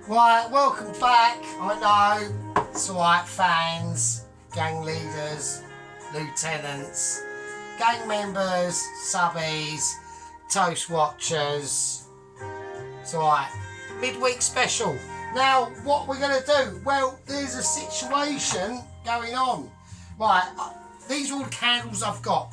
Right, welcome back. I know, it's alright, fans, gang leaders, lieutenants, gang members, subbies, toast watchers. It's alright. Midweek special. Now, what we're going to do? Well, there's a situation going on. Right, these are all the candles I've got.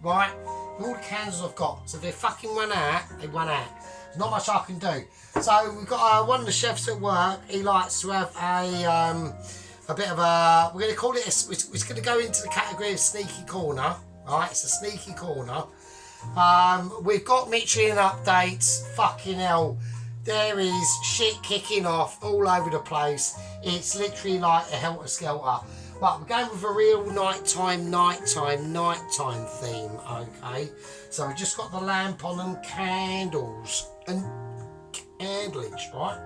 Right, all the candles I've got. So if they fucking run out, they run out. There's not much I can do. So we've got one of the chefs at work. He likes to have a bit of a. We're going to call it. It's going to go into the category of sneaky corner. Right, it's a sneaky corner. We've got Michelin updates. Fucking hell, there is shit kicking off all over the place. It's literally like a helter skelter. But we're going with a real nighttime theme, okay? So we've just got the lamp on and candles and candleage, right?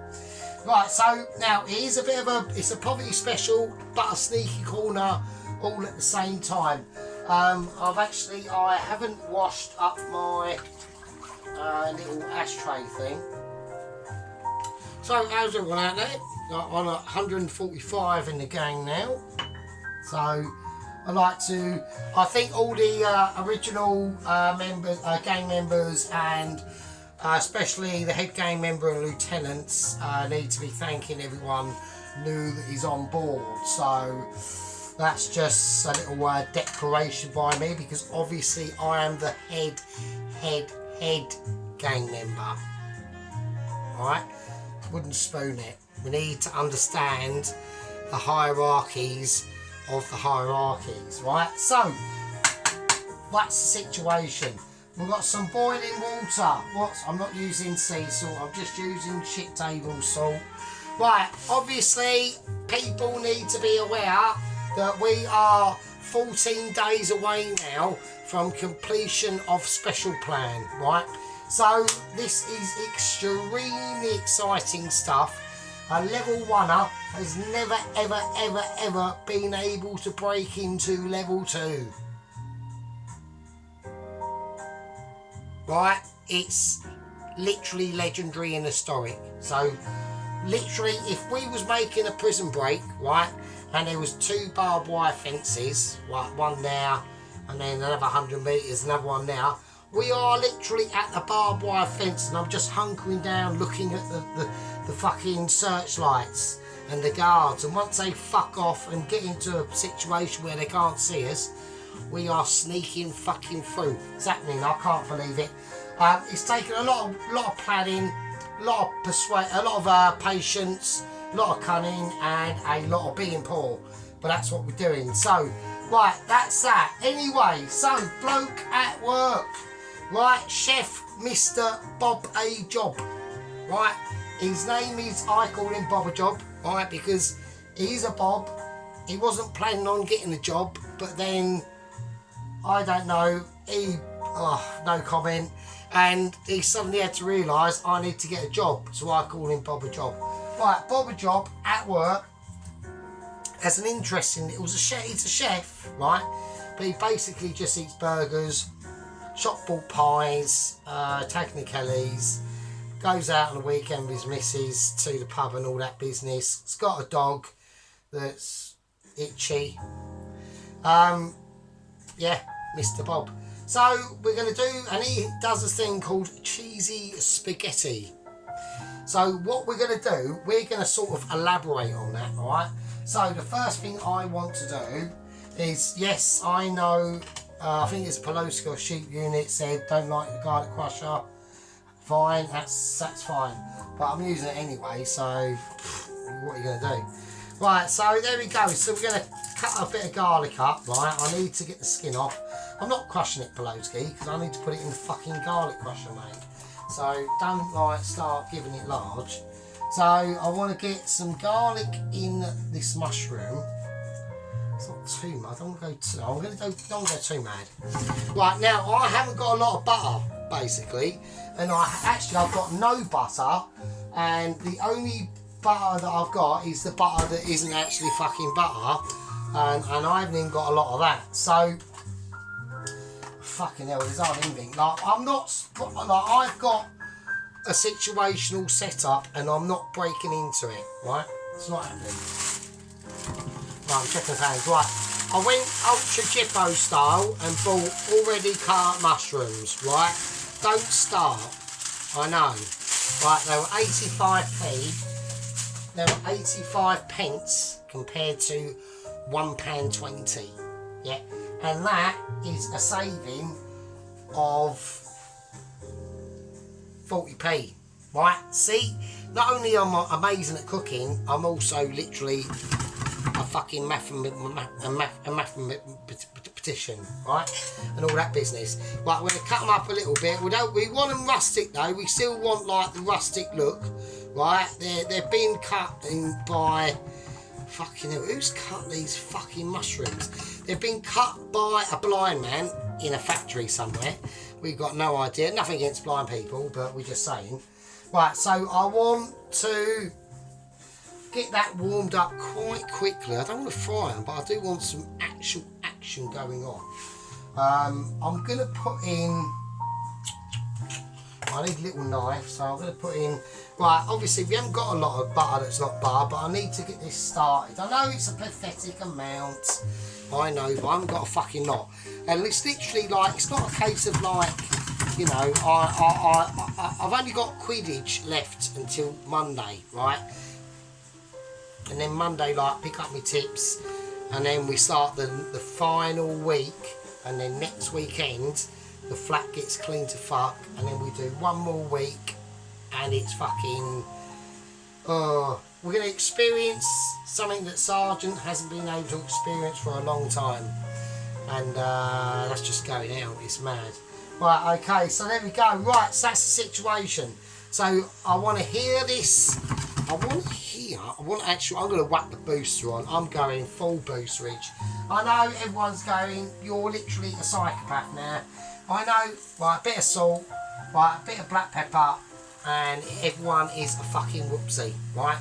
Right, so now it is a bit of it's a poverty special, but a sneaky corner all at the same time. I haven't washed up my little ashtray thing. So how's everyone out there? On 145 in the gang now. So I think all the original gang members and especially the head gang member and lieutenants need to be thanking everyone new that is on board. So that's just a little declaration by me, because obviously I am the head gang member. Alright? Wooden spoon it. We need to understand the hierarchies of the hierarchies, right? So that's the situation. We've got some boiling water. I'm not using sea salt, I'm just using shit table salt. Right, obviously people need to be aware that we are 14 days away now from completion of special plan, right? So this is extremely exciting stuff. A level 1er has never ever been able to break into level 2. Right? It's literally legendary and historic. So literally, if we was making a prison break, right, and there was 2 barbed wire fences, right, one there and then another 100 metres, another one there, we are literally at the barbed wire fence, and I'm just hunkering down looking at the fucking searchlights and the guards, and once they fuck off and get into a situation where they can't see us, we are sneaking fucking through. It's happening, I can't believe it. It's taken a lot of planning, a lot of patience, a lot of cunning, and a lot of being poor, but that's what we're doing. So right, that's that. Anyway, so bloke at work, right, chef Mr. Bob A Job, right, his name is, I call him Bob A Job, right, because he's a Bob. He wasn't planning on getting a job, but then I don't know, no comment, and he suddenly had to realise I need to get a job, so I call him Bob A Job. Right, Bob A Job at work has an interesting, he's a chef, right, but he basically just eats burgers, shop bought pies, technicalities, goes out on the weekend with his missus to the pub and all that business. He's got a dog that's itchy. Yeah, Mr. Bob. So we're going to do, and he does a thing called cheesy spaghetti. So what we're going to do, we're going to sort of elaborate on that, alright? So the first thing I want to do is, yes, I know, I think it's Paloska or Sheep Unit said don't like the garlic crusher. Fine, that's fine. But I'm using it anyway, so what are you going to do? Right, so there we go. So we're going to cut a bit of garlic up, right? I need to get the skin off. I'm not crushing it, Paloski, because I need to put it in the fucking garlic crusher, mate. So don't like start giving it large. So I want to get some garlic in this mushroom. It's not too much. I don't want to go too mad. Right, now I haven't got a lot of butter, basically, and I've got no butter, and the only butter that I've got is the butter that isn't actually fucking butter, and I haven't even got a lot of that. So fucking hell, there's hardly anything. Like, I'm not, like, I've got a situational setup and I'm not breaking into it, right? It's not happening. Right, I'm checking the hands. Right, I went ultra Jippo style and bought already cut mushrooms, right? Don't start. I know. Right, they were 85p. They were 85 pence compared to £1.20. Yeah, and that is a saving of 40p. Right, see, not only am I amazing at cooking, I'm also literally a fucking mathematician, right, and all that business. Right, we're going to cut them up a little bit. We want them rustic though. We still want like the rustic look, right? They're being cut in by fucking hell. Who's cut these fucking mushrooms? They've been cut by a blind man in a factory somewhere. We've got no idea. Nothing against blind people, but we're just saying. Right, so I want to get that warmed up quite quickly. I don't want to fry them, but I do want some actual action going on. I'm going to put in... I need a little knife, so I'm going to put in... Right, obviously we haven't got a lot of butter that's not butter, but I need to get this started. I know it's a pathetic amount, I know, but I haven't got a fucking lot. And it's literally like, it's not a case of like, you know, I've only got Quidditch left until Monday, right? And then Monday, like, pick up my tips, and then we start the final week, and then next weekend, the flat gets clean to fuck, and then we do one more week, and it's fucking, we're going to experience something that Sargent hasn't been able to experience for a long time, and that's just going out. It's mad. Right, okay, so there we go. Right, so that's the situation. So I want to hear this. I'm going to whack the booster on. I'm going full boosterage. I know everyone's going, you're literally a psychopath now. I know, right, a bit of salt, right, a bit of black pepper, and everyone is a fucking whoopsie, right?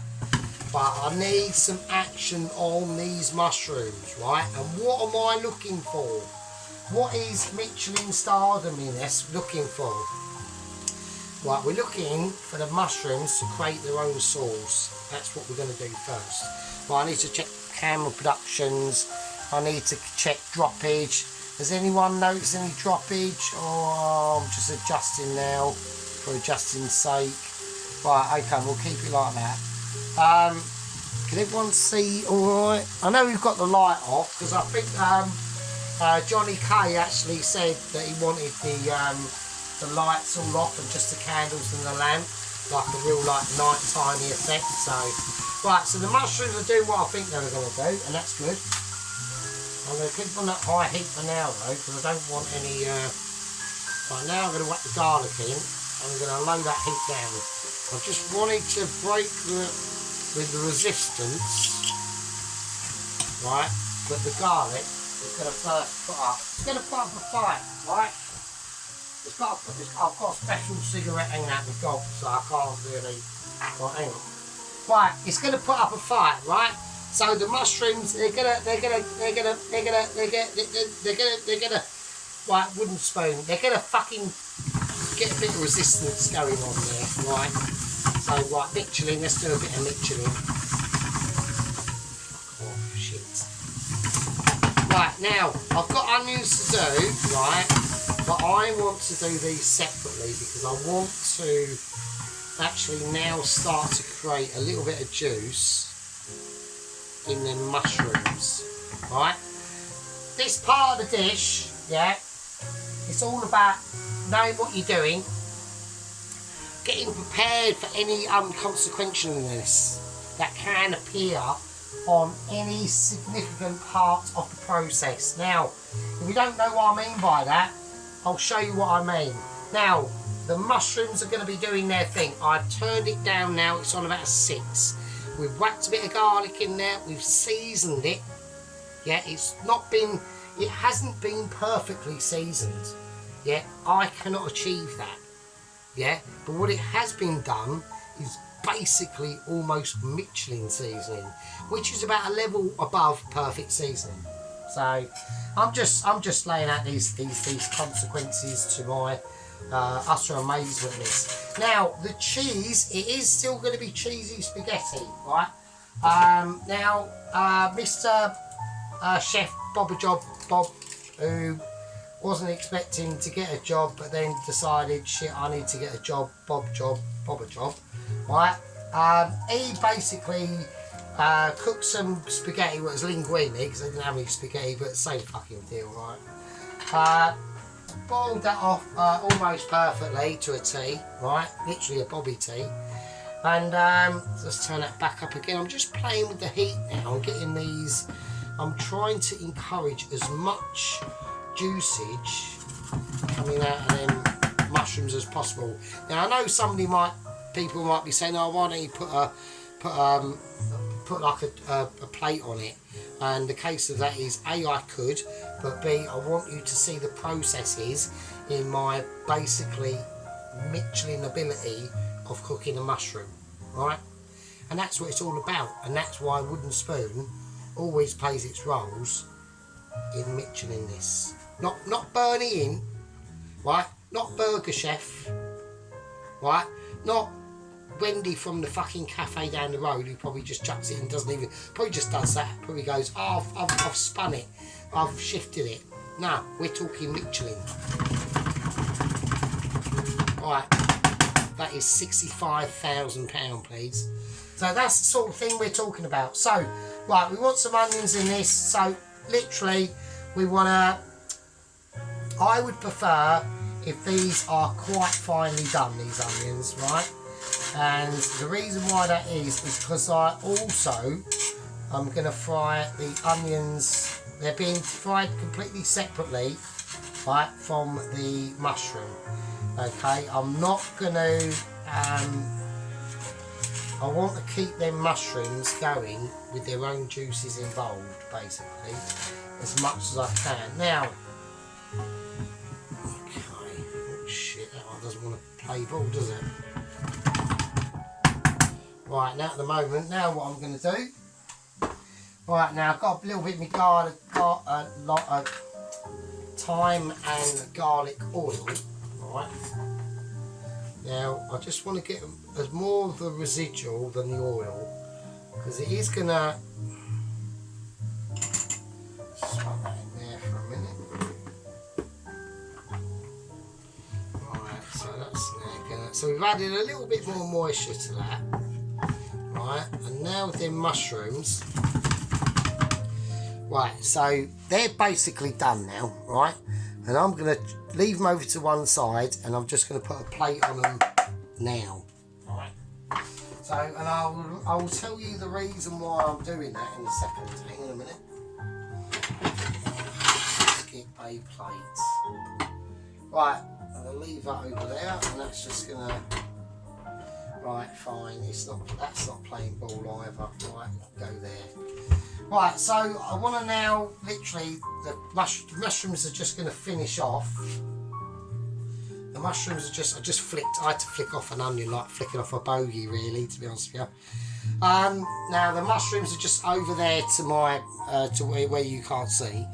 But I need some action on these mushrooms, right? And what am I looking for? What is Michelin Stardom in this looking for? Right, we're looking for the mushrooms to create their own sauce. That's what we're going to do first. Right, I need to check camera productions. I need to check droppage. Has anyone noticed any droppage? Oh, I'm just adjusting now for adjusting's sake. Right, okay, we'll keep it like that. Can everyone see all right? I know we've got the light off because I think Johnny K actually said that he wanted the lights all off and just the candles and the lamp, like a real like night-timey effect. So, right, so the mushrooms are doing what I think they were going to do, and that's good. I'm going to keep on that high heat for now though, because I don't want any... Right, now I'm going to whack the garlic in, and I'm going to low that heat down. I just wanted to break with the resistance, right, but the garlic is going to first put up. It's going to put up a fight, right? It's got to put this, I've got a special cigarette hanging out the gob, so I can't really... Right, hang on. Right, it's going to put up a fight, right? So the mushrooms, they're gonna, right, wooden spoon. They're gonna fucking get a bit of resistance going on there, right? So right, Michelin, let's do a bit of Michelin. Fuck off, shit. Right, now I've got onions to do, right? But I want to do these separately because I want to actually now start to create a little bit of juice in the mushrooms, right? This part of the dish, yeah, it's all about knowing what you're doing, getting prepared for any inconsequentialness that can appear on any significant part of the process. Now, if you don't know what I mean by that, I'll show you what I mean. Now, the mushrooms are going to be doing their thing. I've turned it down now, it's on about a 6. We've whacked a bit of garlic in there, we've seasoned it. Yeah, it hasn't been perfectly seasoned. Yeah, I cannot achieve that. Yeah, but what it has been done is basically almost Michelin seasoning, which is about a level above perfect seasoning. So I'm just laying out these consequences to my utter amazement. Now the cheese, it is still going to be cheesy spaghetti, right? Now Mr. Chef Bob, who wasn't expecting to get a job, but then decided, shit, I need to get a job, Bob a job, right? He basically cooked some spaghetti, what was linguine, because they didn't have any spaghetti, but same fucking deal, right? Boiled that off almost perfectly to a T, right? Literally a Bobby T. And let's turn that back up again. I'm just playing with the heat now. I'm getting these. I'm trying to encourage as much juicage coming out of them mushrooms as possible. Now I know people might be saying, "Oh, why don't you put like a plate on it?" And the case of that is, A, I could, but B, I want you to see the processes in my basically Michelin ability of cooking a mushroom, right? And that's what it's all about, and that's why wooden spoon always plays its roles in Michelin-ness. Not Bernie in, right? Not Burger Chef, right? Not Wendy from the fucking cafe down the road who probably just chucks it and probably just does that. Probably goes, oh, I've spun it, I've shifted it. No, we're talking Michelin. Right, that is £65,000, please. So that's the sort of thing we're talking about. So, right, we want some onions in this. So, literally, we want to, I would prefer if these are quite finely done, these onions, right? And the reason why that is because I'm going to fry the onions. They're being fried completely separately, right, from the mushroom. Okay, I'm not going to, I want to keep them mushrooms going with their own juices involved, basically, as much as I can. Now, okay, oh shit, that one doesn't want to play ball, does it? Right, now at the moment, now what I'm going to do, right, now I've got a little bit of my garlic, got a lot of thyme and garlic oil, right. Now I just want to get as more of the residual than the oil, because it is going to, just put that in there for a minute. Right, so that's now going to, so we've added a little bit more moisture to that. Right, and now with them mushrooms, right, so they're basically done now, right, and I'm going to leave them over to one side, and I'm just going to put a plate on them now, right. So, and I will tell you the reason why I'm doing that in a second. Hang on a minute. Skip a plate. Right, I'm going to leave that over there, and that's just going to. Right, fine. That's not playing ball either. Right, go there. Right, so I want to now literally the mushrooms are just going to finish off. The mushrooms are just I had to flick off an onion like flicking off a bogey, really, to be honest with you. Now the mushrooms are just over there to my to where you can't see,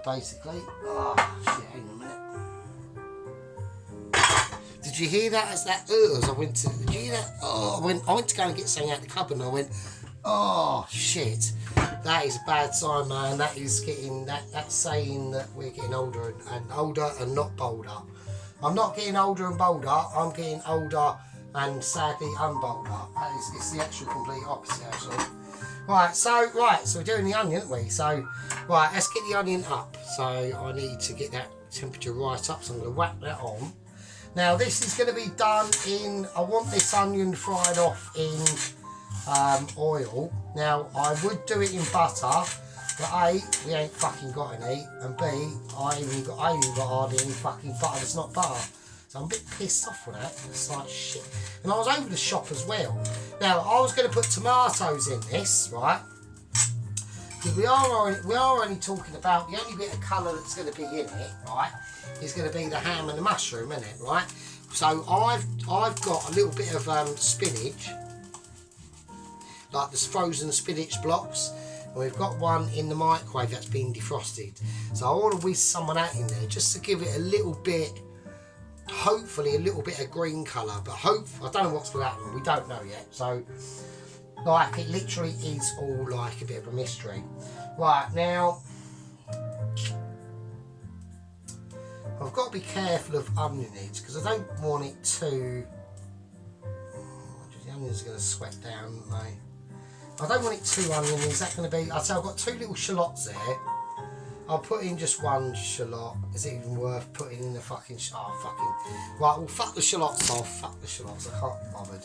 basically. Oh shit! Hang on a minute. Did you hear that? As that as I went to, did you hear that? Oh, I went to go and get something out the cupboard, and I went, oh shit, that is a bad sign, man. That is getting that's saying that we're getting older and older and not bolder. I'm not getting older and bolder. I'm getting older and sadly unbolder. It's the actual complete opposite, actually. Right, so we're doing the onion, aren't we? So right, let's get the onion up. So I need to get that temperature right up. So I'm going to whack that on. Now this is going to be done in, I want this onion fried off in oil. Now I would do it in butter, but A, we ain't fucking got any, and B, I ain't even got hardly any fucking butter that's not butter. So I'm a bit pissed off with that. It's like shit. And I was over the shop as well. Now I was going to put tomatoes in this, right? Because we are only talking about the only bit of colour that's going to be in it, right? Is going to be the ham and the mushroom, isn't it, right? So I've got a little bit of spinach, like the frozen spinach blocks, and we've got one in the microwave that's been defrosted. So I want to whiz some of that in there just to give it a little bit hopefully a little bit of green colour, but I don't know what's going to happen, we don't know yet. So like it literally is all like a bit of a mystery. Right, now I've got to be careful of onion heads because I don't want it to, the onions are going to sweat down, aren't they? I don't want it too oniony. Is that going to be, I'll say I've got 2 little shallots there. I'll put in just 1 shallot. Is it even worth putting in the fucking, right, well fuck the shallots off, fuck the shallots, I can't be bothered.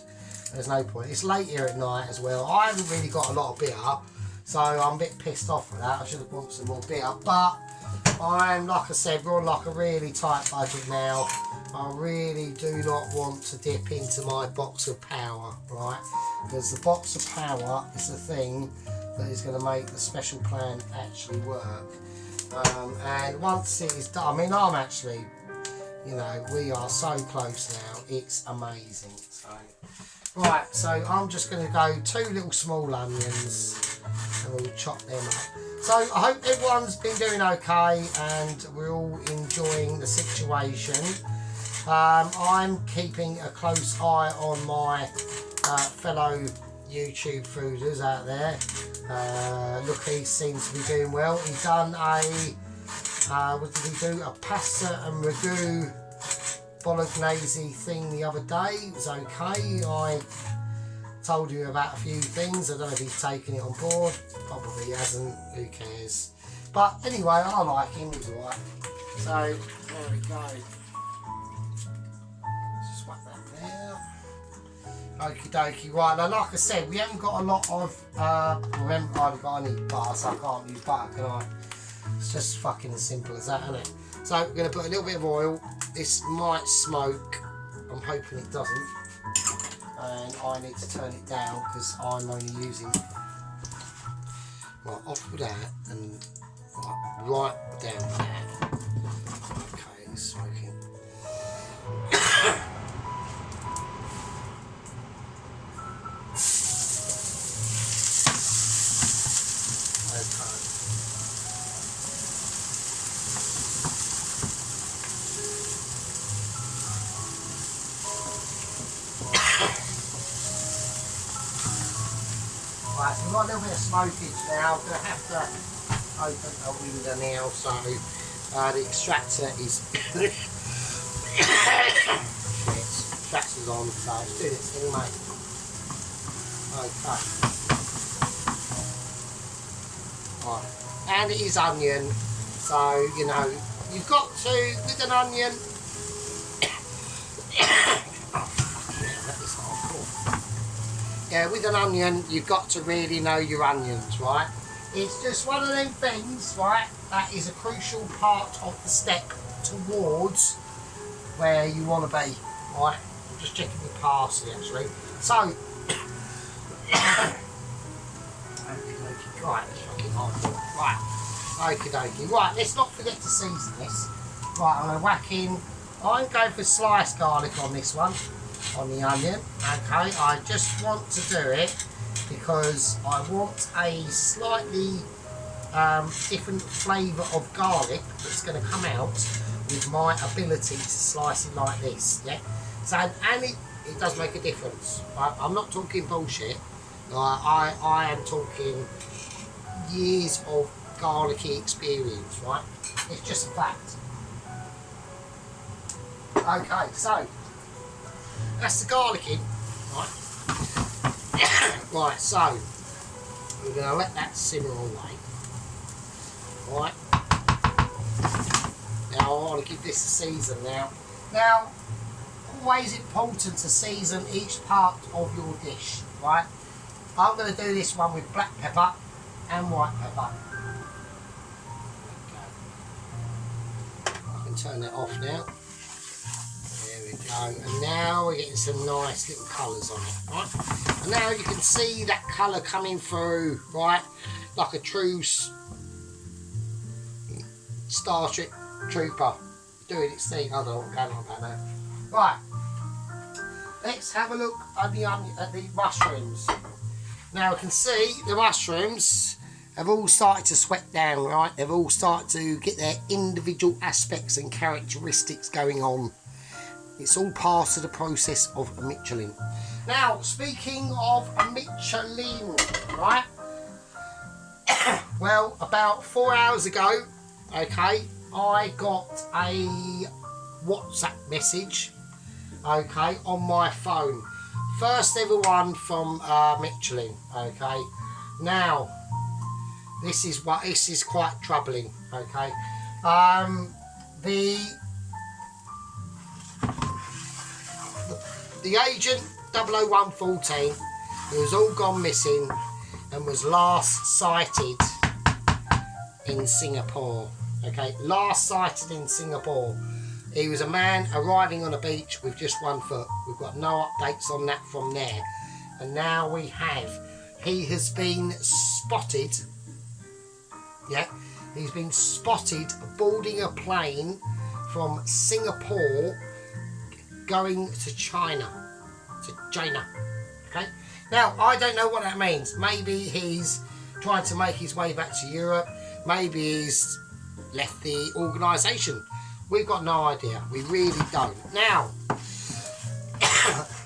There's no point. It's late here at night as well. I haven't really got a lot of beer, so I'm a bit pissed off with that. I should have bought some more beer, but I'm, like I said, we're on like a really tight budget now. I really do not want to dip into my box of power, right? Because the box of power is the thing that is going to make the special plan actually work. And once it is done, I mean, I'm actually, you know, we are so close now. It's amazing. So, right, so I'm just going to go 2 little small onions and we'll chop them up. So I hope everyone's been doing okay and we're all enjoying the situation. I'm keeping a close eye on my fellow YouTube fooders out there. Look, he seems to be doing well. He's done a, what did he do? A pasta and ragu bolognese thing the other day. It was okay. I told you about a few things. I don't know if he's taken it on board. Probably hasn't. Who cares? But anyway, I like him. He's alright. So there we go. Just whack that there. Okie dokie. Right, now like I said, we haven't got a lot of. We haven't hardly got any butter, so I can't use butter, can I? It's just fucking as simple as that, isn't it? So we're going to put a little bit of oil. This might smoke. I'm hoping it doesn't. And I need to turn it down because I'm only using, right, off with that and right down that. Okay, it's smoking. Right, so we've got a little bit of smokage now. I'm going to have to open a window now, so the extractor is shit, extractor's on, so it's doing its thing, mate. Okay. Right, and it is onion, so you know, you've got to, with an onion, yeah, with an onion, you've got to really know your onions, right? It's just one of them things, right, that is a crucial part of the step towards where you want to be, right? I'm just checking the parsley, actually. So, right, it's fucking hard. Right, okie dokie. Right, let's not forget to season this. Right, I'm going to whack in. I'm going for sliced garlic on this one. On the onion, okay, I just want to do it because I want a slightly different flavour of garlic that's going to come out with my ability to slice it like this, yeah. So, and it does make a difference, right? I'm not talking bullshit. I am talking years of garlicky experience, right? It's just a fact. Okay, so that's the garlic in, right? Right, so we're going to let that simmer away, right? Now I want to give this a season now. Now, always important to season each part of your dish, right? I'm going to do this one with black pepper and white pepper. Okay. I can turn that off now. And now we're getting some nice little colours on it, right? And now you can see that colour coming through, right? Like a true Starship Trooper doing its thing. I don't know what's going on about that. Right, let's have a look at the mushrooms. Now I can see the mushrooms have all started to sweat down, right? They've all started to get their individual aspects and characteristics going on. It's all part of the process of a Michelin. Now, speaking of a Michelin, right? Well, about 4 hours ago, okay, I got a WhatsApp message, okay, on my phone. First ever one from Michelin, okay. Now, this is quite troubling, okay. The agent 00114, who was all gone missing and was last sighted in Singapore. Okay, last sighted in Singapore. He was a man arriving on a beach with just one foot. We've got no updates on that from there. And now we have. He has been spotted. Yeah, he's been spotted boarding a plane from Singapore going to China. Okay. Now, I don't know what that means. Maybe he's trying to make his way back to Europe. Maybe he's left the organisation. We've got no idea. We really don't. Now,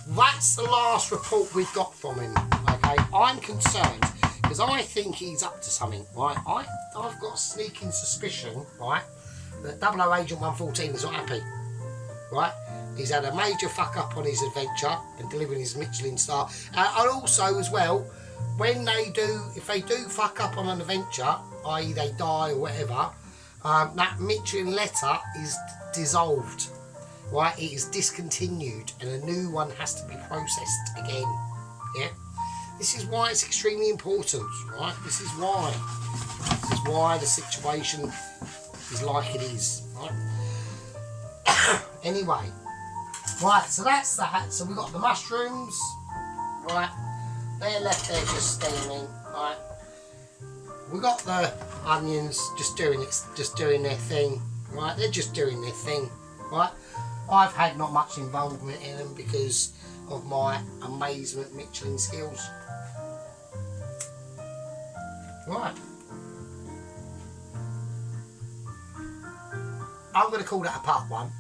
that's the last report we've got from him. Okay, I'm concerned because I think he's up to something. Right, I've got a sneaking suspicion, right, that 00 Agent 114 is not happy. Right, he's had a major fuck up on his adventure and delivering his Michelin star, and also as well, when if they do fuck up on an adventure, i.e. they die or whatever, that Michelin letter is dissolved, right? It is discontinued and a new one has to be processed again. Yeah, this is why it's extremely important, right? This is why the situation is like it is, right? Anyway, right, so that's that. So we've got the mushrooms, right? They're left there just steaming, right? We got the onions just doing their thing, right? They're just doing their thing, right? I've had not much involvement in them because of my amazement Michelin skills. Right. I'm going to call that a part one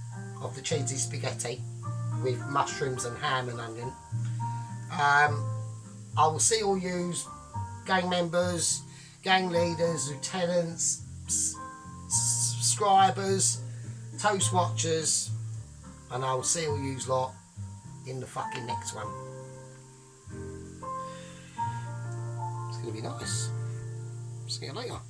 of the cheesy spaghetti with mushrooms and ham and onion. I will see all you gang members, gang leaders, lieutenants, subscribers, toast watchers, and I will see all you lot in the fucking next one. It's going to be nice. See you later.